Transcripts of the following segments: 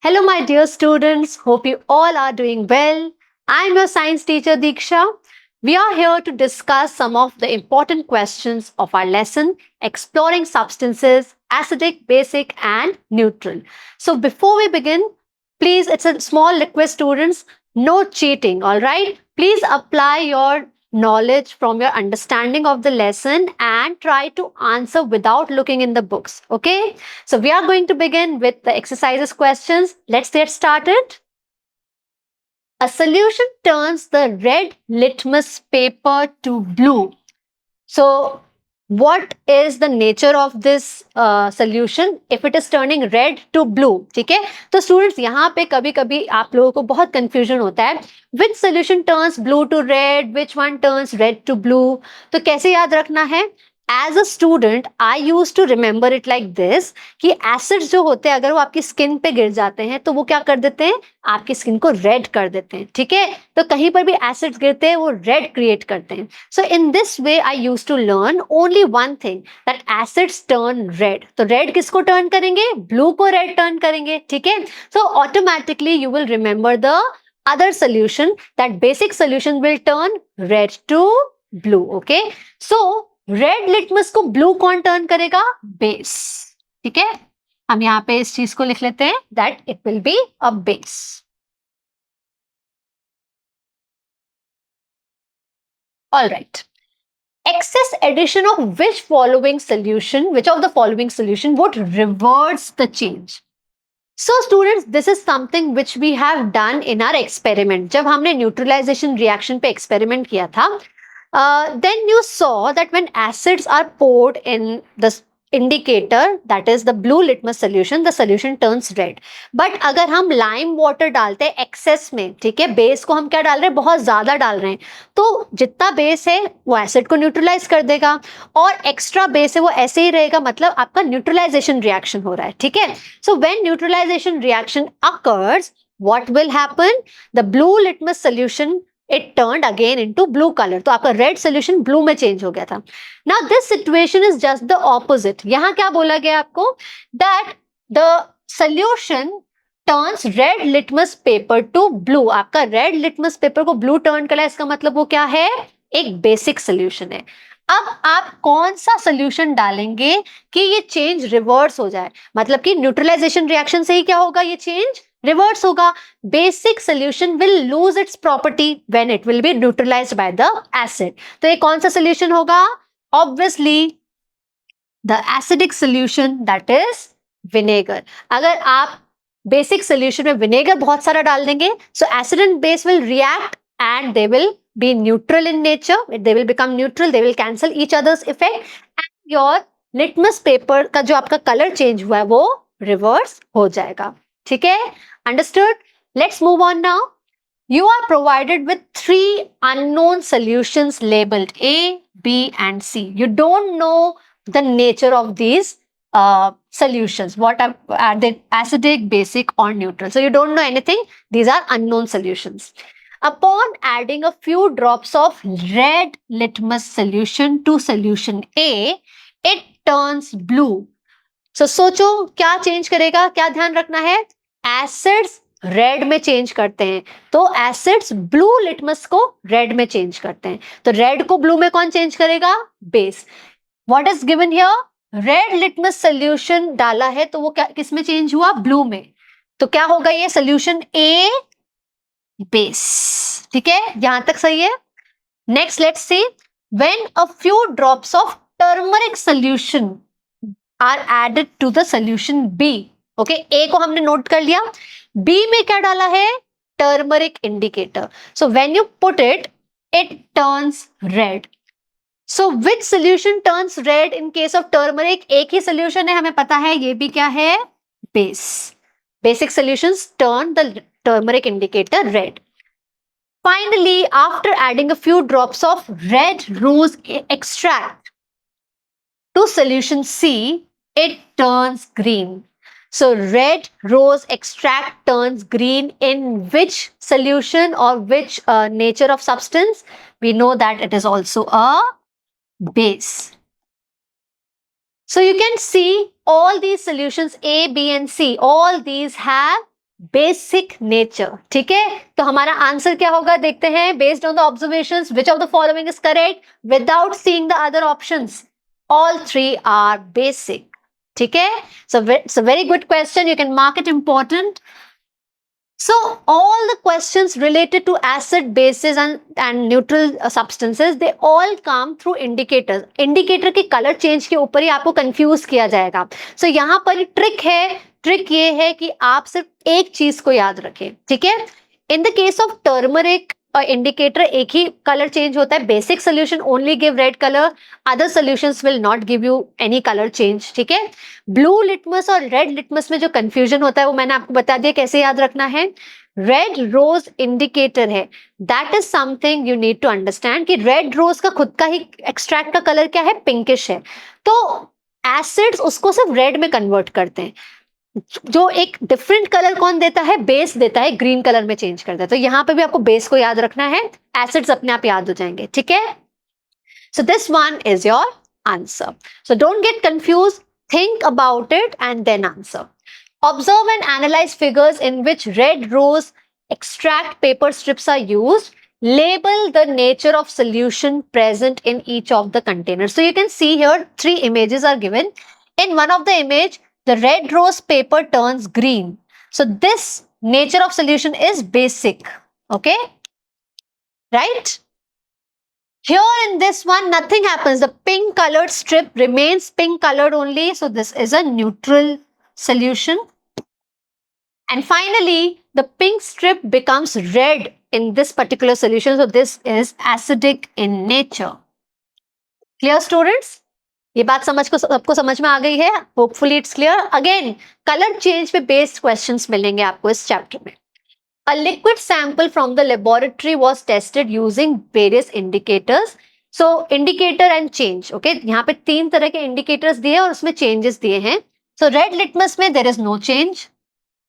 Hello, my dear students. Hope you all are doing well. I'm your science teacher, Diksha. We are here to discuss some of the important questions of our lesson, exploring substances, acidic, basic, and neutral. So, before we begin, please, it's a small request, students, no cheating, all right? Please apply your knowledge from your understanding of the lesson and try to answer without looking in the books, okay? So we are going to begin with the exercises questions. Let's get started. A solution turns the red litmus paper to blue. So what is the nature of this solution if it is turning red to blue? ठीक है, तो students यहाँ पे कभी कभी आप लोगों को बहुत कंफ्यूजन होता है, which solution turns blue to red, which one turns red to blue. तो कैसे याद रखना है? As a student I use to remember it like this कि एसिड्स जो होते हैं अगर वो आपकी स्किन पे गिर जाते हैं तो वो क्या कर देते हैं, आपकी स्किन को रेड कर देते हैं. ठीक है, तो कहीं पर भी एसिड्स गिरते हैं वो रेड क्रिएट करते हैं. So in this way I use to learn only one thing, that acids turn red. तो रेड किसको टर्न करेंगे? ब्लू को रेड टर्न करेंगे. ठीक है, so automatically you will remember the other solution, that basic solution will turn red to blue. Okay, so red litmus को blue कौन turn करेगा? बेस. ठीक है, हम यहां पे इस चीज को लिख लेते हैं that it will be a base. All right. Excess addition of which of the following solution would reverse the change? So students, this is something which we have done in our experiment. जब हमने neutralisation reaction पे experiment किया था, then you saw that when acids are poured in the indicator, that is the blue litmus solution, the solution turns red. But अगर हम lime water डालते हैं access में, ठीक है, बेस को हम क्या डाल रहे हैं, बहुत ज्यादा डाल रहे हैं, तो जितना बेस है वो एसिड को न्यूट्रलाइज कर देगा और एक्स्ट्रा बेस है वो ऐसे ही रहेगा, मतलब आपका न्यूट्रलाइजेशन रिएक्शन हो रहा है. ठीक है, so when neutralisation reaction occurs, what will happen? The blue litmus solution, it turned again into blue color. तो आपका red solution blue में change हो गया था. Now this situation is just the opposite. यहाँ क्या बोला गया आपको? That the solution turns red litmus paper to blue. आपका red litmus paper को blue turn करा, इसका मतलब वो क्या है? एक basic solution है. अब आप कौन सा सोल्यूशन डालेंगे कि ये चेंज रिवर्स हो जाए, मतलब कि न्यूट्रलाइजेशन रिएक्शन से ही क्या होगा, ये चेंज रिवर्स होगा. Basic solution will lose its property when it will be neutralised by the acid. तो ये कौन सा सोल्यूशन होगा? Obviously the acidic solution, that is vinegar. अगर आप बेसिक सोल्यूशन में विनेगर बहुत सारा डाल देंगे, सो acid and base will react and they will be neutral in nature. They will become neutral, they will cancel each other's effect and your litmus paper का जो आपका color change हुआ है वो reverse हो जाएगा. ठीक है, understood? Let's move on now. You are provided with 3 unknown solutions labeled A, B and C. You don't know the nature of these solutions. What are they? Acidic, basic or neutral? So you don't know anything. These are unknown solutions. Upon adding a few drops of red litmus solution to solution A, it turns blue. So सोचो क्या change करेगा, क्या ध्यान रखना है? Acids red में change करते हैं, तो एसिड्स ब्लू लिटमस को रेड में चेंज करते हैं. तो रेड को ब्लू में कौन चेंज करेगा? Base. What is given here? Red litmus solution डाला है तो वो क्या किस में चेंज हुआ? ब्लू में. तो क्या होगा ये सोल्यूशन? ए बेस. ठीक है, यहां तक सही है. Next let's see, when a few drops of turmeric solution are added to the solution B. Okay, A को हमने नोट कर लिया, बी में क्या डाला है? Turmeric indicator. So when you put it, it turns red. So which solution turns red in case of turmeric? एक ही solution है, हमें पता है, ये भी क्या है? Base. Basic solutions turn the turmeric indicator red. Finally, after adding a few drops of red rose extract to solution C, it turns green. So red rose extract turns green in which solution or which nature of substance? We know that it is also a base. So you can see all these solutions A, B and C, all these have basic nature. ठीक है, तो हमारा answer क्या होगा देखते हैं। Based on the observations which of the following is correct without seeing the other options, all three are basic. ठीक है, so it's a very good question, you can mark it important. So all the questions related to acid, bases and neutral substances, they all come through indicators. Indicator के color change के ऊपर ही आपको confuse किया जाएगा. So यहाँ पर trick है, trick ये है कि आप सिर्फ एक चीज को याद रखें. ठीक है, in the case of turmeric indicator एक ही color change होता है. Basic solution only give red color, other solutions will not give you any color change. ठीक है, ब्लू लिटमस और रेड लिटमस में जो कंफ्यूजन होता है वो मैंने आपको बता दिया कैसे याद रखना है. रेड रोज इंडिकेटर है, that is something you need to understand कि रेड रोज का खुद का ही एक्सट्रैक्ट का कलर क्या है, पिंकिश है. तो एसिड्स उसको सिर्फ रेड में कन्वर्ट करते हैं. जो एक डिफरेंट कलर कौन देता है, बेस देता है, ग्रीन कलर में चेंज करता है. तो यहां पे भी आपको बेस को याद रखना है, एसिड्स अपने आप याद हो जाएंगे. ठीक है, so this one is your answer. So don't get confuse, think about it and then answer. Observe and analyze figures in which red rose extract paper strips are used. Label the nature of solution present in each of the containers. So you can see here 3 images are given. In one of the image, the red rose paper turns green. So this nature of solution is basic. Okay? Right? Here in this one, nothing happens. The pink colored strip remains pink colored only. So this is a neutral solution. And finally, the pink strip becomes red in this particular solution. So this is acidic in nature. Clear students? ये बात सबको समझ में आ गई है. Hopefully it's clear. Again, color change पे based questions मिलेंगे आपको इस chapter में. A liquid sample from the laboratory was tested using various indicators. So indicator and change. Okay, यहाँ पे 3 तरह के indicators दिए और उसमें changes दिए हैं. So red litmus में there is no change.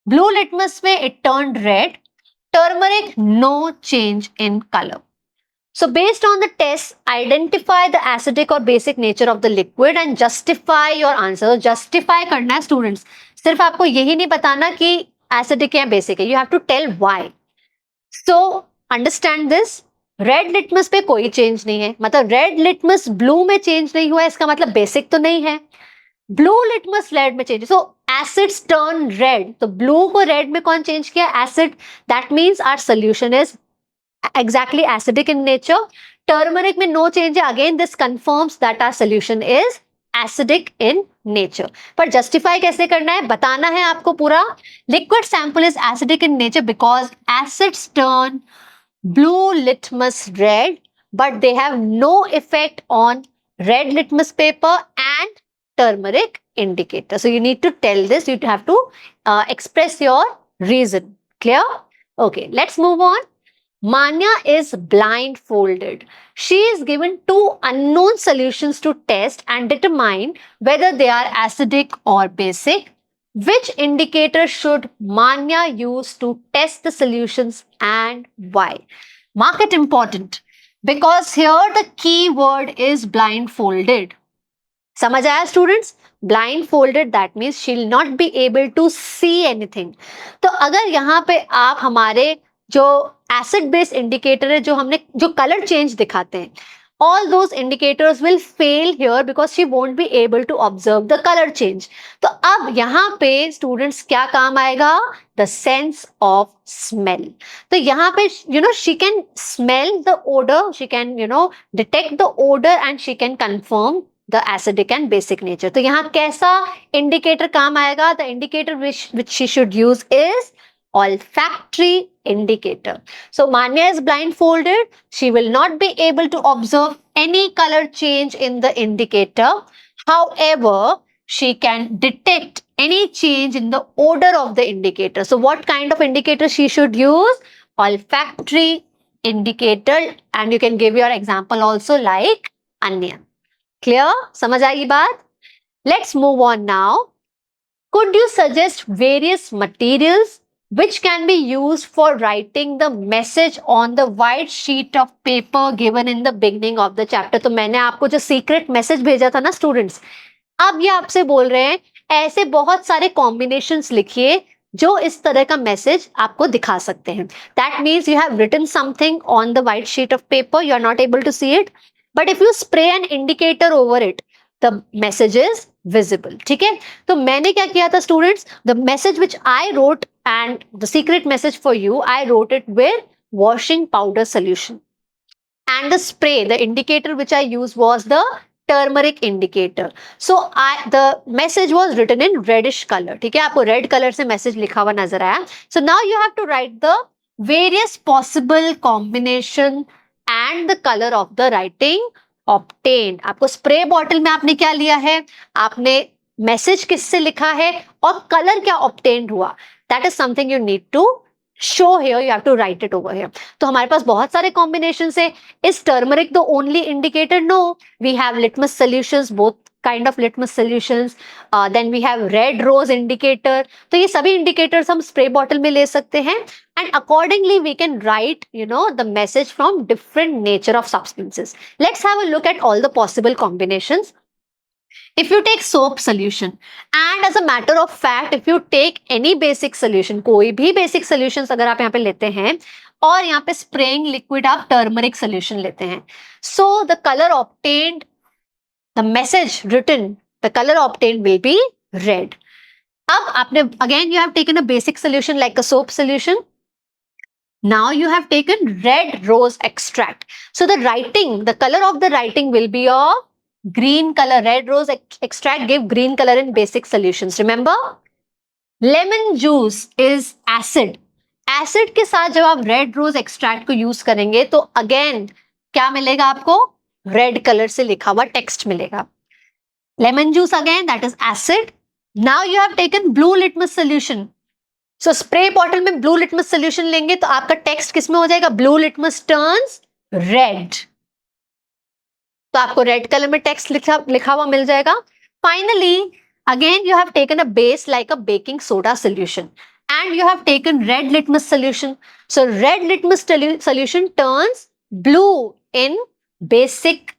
Blue litmus में it turned red. Turmeric, no change in color. So based on the test, identify the acidic or basic nature of the liquid and justify your answer. Justify करना है students. सिर्फ आपको यही नहीं बताना कि acidic या basic है. You have to tell why. So understand this. Red litmus पे कोई change नहीं है. मतलब red litmus blue में change नहीं हुआ है, इसका मतलब basic तो नहीं है. Blue litmus red में change. So acids turn red. तो blue को red में कौन change किया? Acid. That means our solution is exactly acidic in nature. Turmeric में no change है. Again this confirms that our solution is acidic in nature. पर justify कैसे करना है, बताना है आपको पूरा. Liquid sample is acidic in nature because acids turn blue litmus red, but they have no effect on red litmus paper and turmeric indicator. So you need to tell this. You have to express your reason. Clear? Okay, let's move on. Manya is blindfolded. She is given 2 unknown solutions to test and determine whether they are acidic or basic. Which indicator should Manya use to test the solutions and why? Mark it important because here the key word is blindfolded. समझ आया students? Blindfolded, that means she'll not be able to see anything. तो अगर यहाँ पे आप हमारे जो acid based indicator है, जो कलर चेंज दिखाते हैं, all those indicators will fail here because she won't be able to observe the color change. तो अब यहाँ पे students क्या काम आएगा? The sense of smell. तो यहाँ पे she can smell the odor, she can detect the odor and she can confirm the acidic and basic nature. तो यहाँ कैसा indicator काम आएगा? The indicator which she should use is olfactory indicator. So Manya is blindfolded. She will not be able to observe any color change in the indicator. However, she can detect any change in the odor of the indicator. So what kind of indicator she should use? Olfactory indicator, and you can give your example also like onion. Clear? समझ आई बात? Let's move on now. Could you suggest various materials which can be used for writing the message on the white sheet of paper given in the beginning of the chapter? तो मैंने आपको जो secret message भेजा था ना students, अब ये आपसे बोल रहे हैं ऐसे बहुत सारे combinations लिखिए जो इस तरह का मैसेज आपको दिखा सकते हैं. That means you have written something on the white sheet of paper, you are not able to see it, but if you spray an indicator over it, the message is visible. ठीक है, तो मैंने क्या किया था students, the message which I wrote and the secret message for you, I wrote it with washing powder solution. And the spray, the indicator which I used was the turmeric indicator. So the message was written in reddish color. ठीक है, आपको red colour से message लिखा हुआ नजर आया. So now you have to write the various possible combination and the color of the writing obtained. आपको spray bottle में आपने क्या लिया है, आपने मैसेज किससे लिखा है और कलर क्या ऑब्टेन्ड हुआ. That is something you need to show here, you have to write it over here. तो हमारे पास बहुत सारे combinations है. Is turmeric the only indicator? No, we have litmus solutions, both kind of litmus solutions. Then we have red rose indicator. तो ये सभी indicators हम spray bottle में ले सकते हैं, and accordingly we can write, you know, the message from different nature of substances. Let's have a look at all the possible combinations. If you take soap solution, and as a matter of fact, if you take any basic solution, कोई भी basic solutions अगर आप यहाँ पे लेते हैं और यहाँ पे spraying liquid आप turmeric solution लेते हैं, so the color obtained, the message written, the color obtained will be red. अब आपने again you have taken a basic solution like a soap solution. Now you have taken red rose extract. So the writing, the color of the writing will be of green color. Red rose extract give green color in basic solutions. Remember, lemon juice is acid. Acid के साथ जब आप red rose extract को use करेंगे तो again क्या मिलेगा आपको, red color से लिखा हुआ text मिलेगा. Lemon juice again, that is acid. Now you have taken blue litmus solution. So spray bottle में blue litmus solution लेंगे तो आपका text किस में हो जाएगा, blue litmus turns red. तो आपको रेड कलर में टेक्स्ट लिखा हुआ मिल जाएगा. Finally again you have taken a base like a baking soda solution and you have taken red litmus solution. So red litmus solution turns blue in basic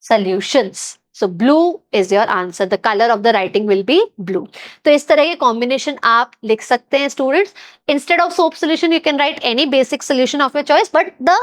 solutions. So blue is your answer. The color of the writing will be blue. तो इस तरह के combination आप लिख सकते हैं students. Instead of soap solution, you can write any basic solution of your choice. But the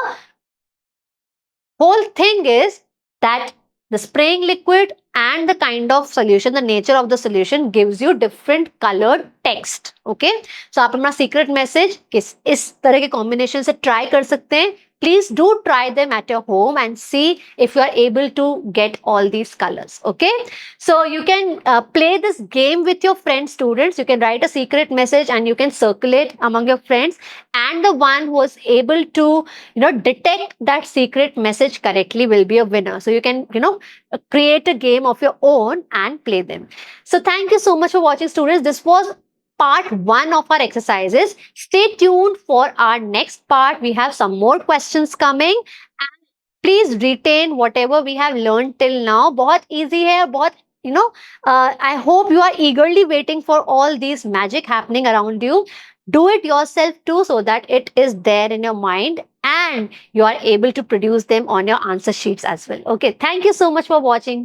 whole thing is that the spraying liquid and the kind of solution, the nature of the solution gives you different colored text. Okay, so आप अपना secret message इस तरह के combination से try कर सकते हैं. Please do try them at your home and see if you are able to get all these colors. Okay, so you can play this game with your friends, students. You can write a secret message and you can circulate among your friends, and the one who was able to, you know, detect that secret message correctly will be a winner. So you can, you know, create a game of your own and play them. So thank you so much for watching, students. This was part 1 of our exercises. Stay tuned for our next part. We have some more questions coming, and please retain whatever we have learned till now. बहुत easy है, बहुत, you know, I hope you are eagerly waiting for all these magic happening around you. Do it yourself too, so that it is there in your mind and you are able to produce them on your answer sheets as well. Okay, thank you so much for watching.